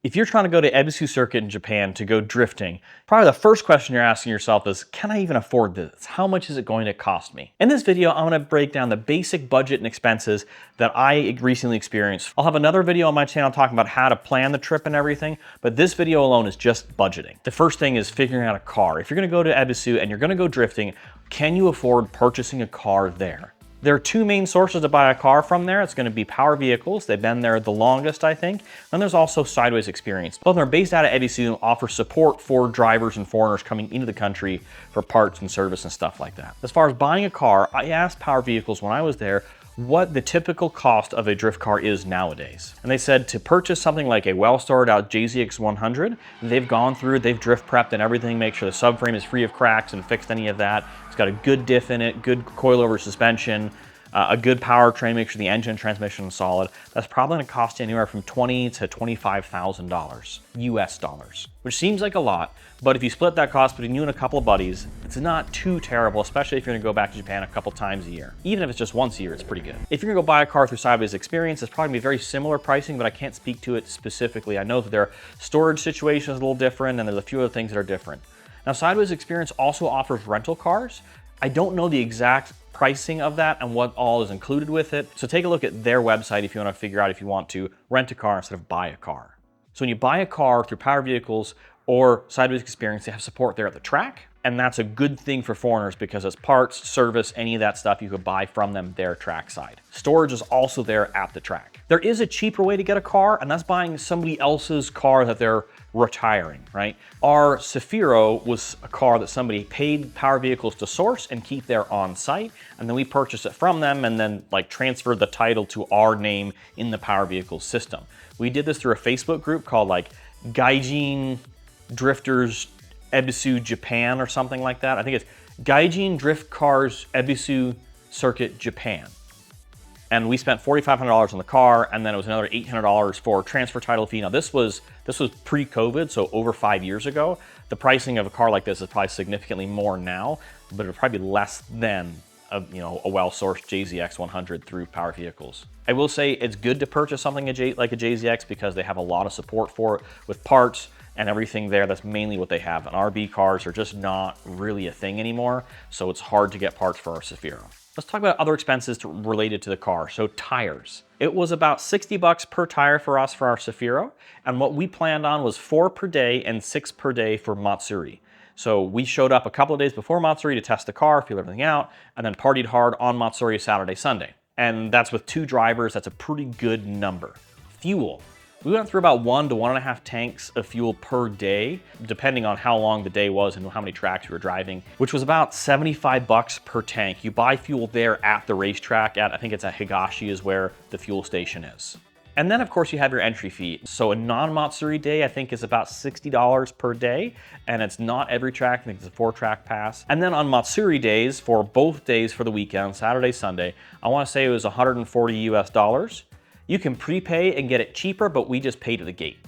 If you're trying to go to Ebisu circuit in Japan to go drifting, probably the first question you're asking yourself is, can I even afford this? How much is it going to cost me? In this video, I'm going to break down the basic budget and expenses that I recently experienced. I'll have another video on my channel talking about how to plan the trip and everything, but this video alone is just budgeting. The first thing is figuring out a car. If you're going to go to Ebisu and you're going to go drifting, can you afford purchasing a car there? There are two main sources to buy a car from there. It's going to be Power Vehicles. They've been there the longest, I think. And there's also Sideways Experience. Both of them are based out of Ebisu and offer support for drivers and foreigners coming into the country for parts and service and stuff like that. As far as buying a car, I asked Power Vehicles when I was there what the typical cost of a drift car is nowadays. And they said to purchase something like a well-started out JZX 100, they've gone through, they've drift prepped and everything, make sure the subframe is free of cracks and fixed any of that. It's got a good diff in it, good coilover suspension, a good powertrain, make sure the engine and transmission is solid. That's probably gonna cost you anywhere from $20,000 to $25,000 US dollars, which seems like a lot, but if you split that cost between you and a couple of buddies, it's not too terrible, especially if you're gonna go back to Japan a couple times a year. Even if it's just once a year, it's pretty good. If you're gonna go buy a car through Sideways Experience, it's probably gonna be very similar pricing, but I can't speak to it specifically. I know that their storage situation is a little different and there's a few other things that are different. Now, Sideways Experience also offers rental cars. I don't know the exact pricing of that and what all is included with it. So take a look at their website if you want to figure out if you want to rent a car instead of buy a car. So when you buy a car through Power Vehicles or Sideways Experience, they have support there at the track. And that's a good thing for foreigners because it's parts, service, any of that stuff you could buy from them their track side. Storage is also there at the track. There is a cheaper way to get a car, and that's buying somebody else's car that they're retiring, right? Our Safiro was a car that somebody paid Power Vehicles to source and keep there on site, and then we purchased it from them and then like transferred the title to our name in the Power Vehicles system. We did this through a Facebook group called like Gaijin Drifters Ebisu Japan or something like that. I think it's Gaijin Drift Cars Ebisu Circuit Japan. And we spent $4,500 on the car, and then it was another $800 for transfer title fee. Now this was pre-COVID, so over 5 years ago. The pricing of a car like this is probably significantly more now, but it'll probably be less than a well-sourced JZX 100 through Power Vehicles. I will say it's good to purchase something like a JZX because they have a lot of support for it with parts and everything there. That's mainly what they have. And RB cars are just not really a thing anymore, so it's hard to get parts for our Safiro. Let's talk about other expenses related to the car. So tires. It was about 60 bucks per tire for us for our Safiro, and what we planned on was 4 per day and 6 per day for Matsuri. So we showed up a couple of days before Matsuri to test the car, feel everything out, and then partied hard on Matsuri Saturday, Sunday. And that's with 2 drivers. That's a pretty good number. Fuel. We went through about 1 to 1.5 tanks of fuel per day, depending on how long the day was and how many tracks we were driving, which was about 75 bucks per tank. You buy fuel there at the racetrack I think it's at Higashi is where the fuel station is. And then of course you have your entry fee. So a non-Matsuri day I think is about $60 per day, and it's not every track, I think it's a 4-track pass. And then on Matsuri days, for both days for the weekend, Saturday, Sunday, I wanna say it was 140 US dollars. You can prepay and get it cheaper, but we just paid at the gate.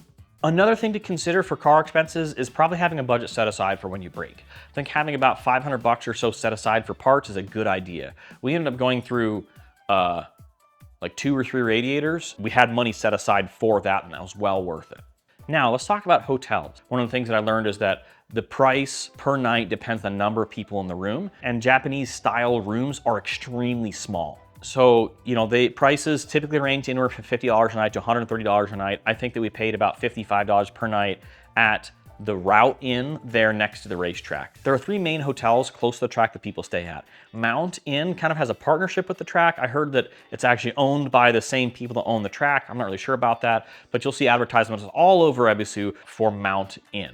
Another thing to consider for car expenses is probably having a budget set aside for when you break. I think having about 500 bucks or so set aside for parts is a good idea. We ended up going through like 2 or 3 radiators. We had money set aside for that, and that was well worth it. Now let's talk about hotels. One of the things that I learned is that the price per night depends on the number of people in the room, and Japanese style rooms are extremely small. So, the prices typically range anywhere from $50 a night to $130 a night. I think that we paid about $55 per night at the Route Inn there next to the racetrack. There are 3 main hotels close to the track that people stay at. Mount Inn kind of has a partnership with the track. I heard that it's actually owned by the same people that own the track. I'm not really sure about that, but you'll see advertisements all over Ebisu for Mount Inn.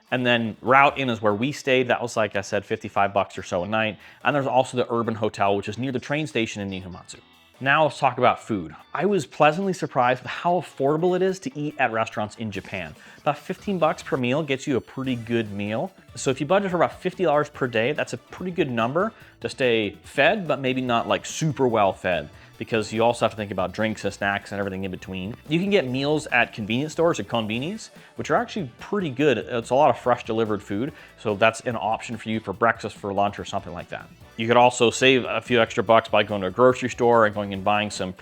And then Route Inn is where we stayed. That was, like I said, 55 bucks or so a night. And there's also the Urban Hotel, which is near the train station in Nihomatsu. Now let's talk about food. I was pleasantly surprised with how affordable it is to eat at restaurants in Japan. About 15 bucks per meal gets you a pretty good meal. So if you budget for about $50 per day, that's a pretty good number to stay fed, but maybe not like super well fed, because you also have to think about drinks and snacks and everything in between. You can get meals at convenience stores, at konbinis, which are actually pretty good. It's a lot of fresh delivered food, so that's an option for you for breakfast, for lunch, or something like that. You could also save a few extra bucks by going to a grocery store and going and buying some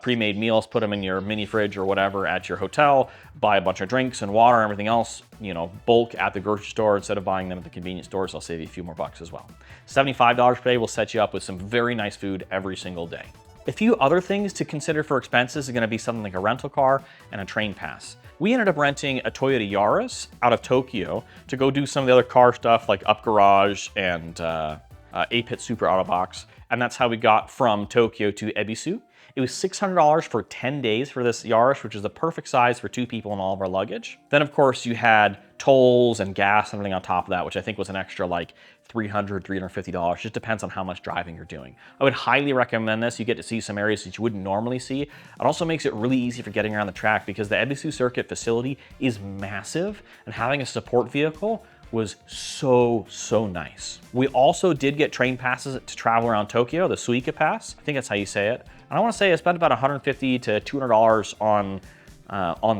pre-made meals, put them in your mini fridge or whatever at your hotel, buy a bunch of drinks and water and everything else, you know, bulk at the grocery store instead of buying them at the convenience stores. I'll save you a few more bucks as well. $75 per day will set you up with some very nice food every single day. A few other things to consider for expenses are going to be something like a rental car and a train pass. We ended up renting a Toyota Yaris out of Tokyo to go do some of the other car stuff like Up Garage and A-Pit Super Auto Box, and that's how we got from Tokyo to Ebisu. It was $600 for 10 days for this Yaris, which is the perfect size for 2 people and all of our luggage. Then of course you had tolls and gas and everything on top of that, which I think was an extra like $300, $350. Just depends on how much driving you're doing. I would highly recommend this. You get to see some areas that you wouldn't normally see. It also makes it really easy for getting around the track because the Ebisu circuit facility is massive, and having a support vehicle was so nice. We also did get train passes to travel around Tokyo, the Suica Pass. I think that's how you say it. And I want to say I spent about $150 to $200 on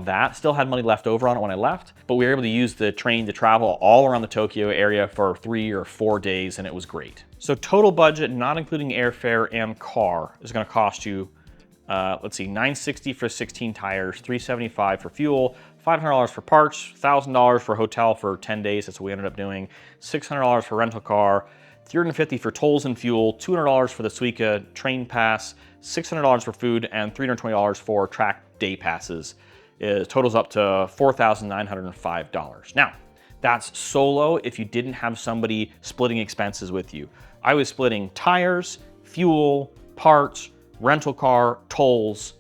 that. Still had money left over on it when I left, but we were able to use the train to travel all around the Tokyo area for 3 or 4 days, and it was great. So total budget, not including airfare and car, is going to cost you, let's see, $960 for 16 tires, $375 for fuel, $500 for parts, $1,000 for hotel for 10 days. That's what we ended up doing. $600 for rental car, $350 for tolls and fuel, $200 for the Suica train pass, $600 for food, and $320 for track day passes. It totals up to $4,905. Now, that's solo if you didn't have somebody splitting expenses with you. I was splitting tires, fuel, parts, rental car, tolls,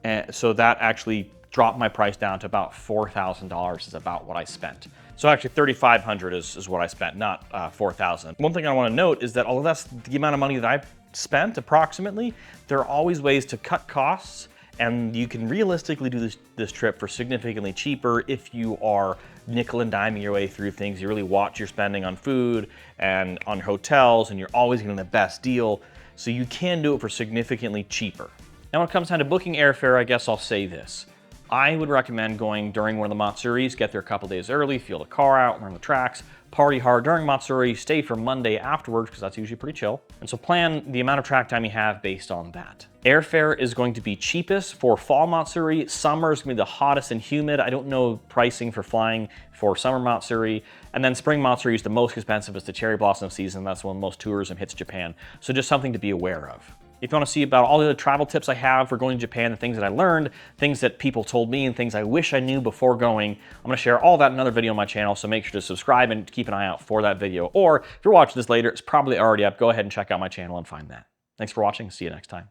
and so that actually dropped my price down to about $4,000 is about what I spent. So actually $3,500 is what I spent, not $4,000. One thing I want to note is that although that's the amount of money that I spent approximately, there are always ways to cut costs, and you can realistically do this trip for significantly cheaper if you are nickel and diming your way through things. You really watch your spending on food and on hotels, and you're always getting the best deal. So you can do it for significantly cheaper. Now when it comes time to booking airfare, I guess I'll say this. I would recommend going during one of the Matsuris, get there a couple days early, feel the car out, learn the tracks, party hard during Matsuri, stay for Monday afterwards because that's usually pretty chill. And so plan the amount of track time you have based on that. Airfare is going to be cheapest for fall Matsuri. Summer is going to be the hottest and humid. I don't know pricing for flying for summer Matsuri. And then spring Matsuri is the most expensive. It's the cherry blossom season. That's when most tourism hits Japan. So just something to be aware of. If you want to see about all the other travel tips I have for going to Japan, the things that I learned, things that people told me, and things I wish I knew before going, I'm going to share all that in another video on my channel, so make sure to subscribe and keep an eye out for that video. Or if you're watching this later, it's probably already up. Go ahead and check out my channel and find that. Thanks for watching. See you next time.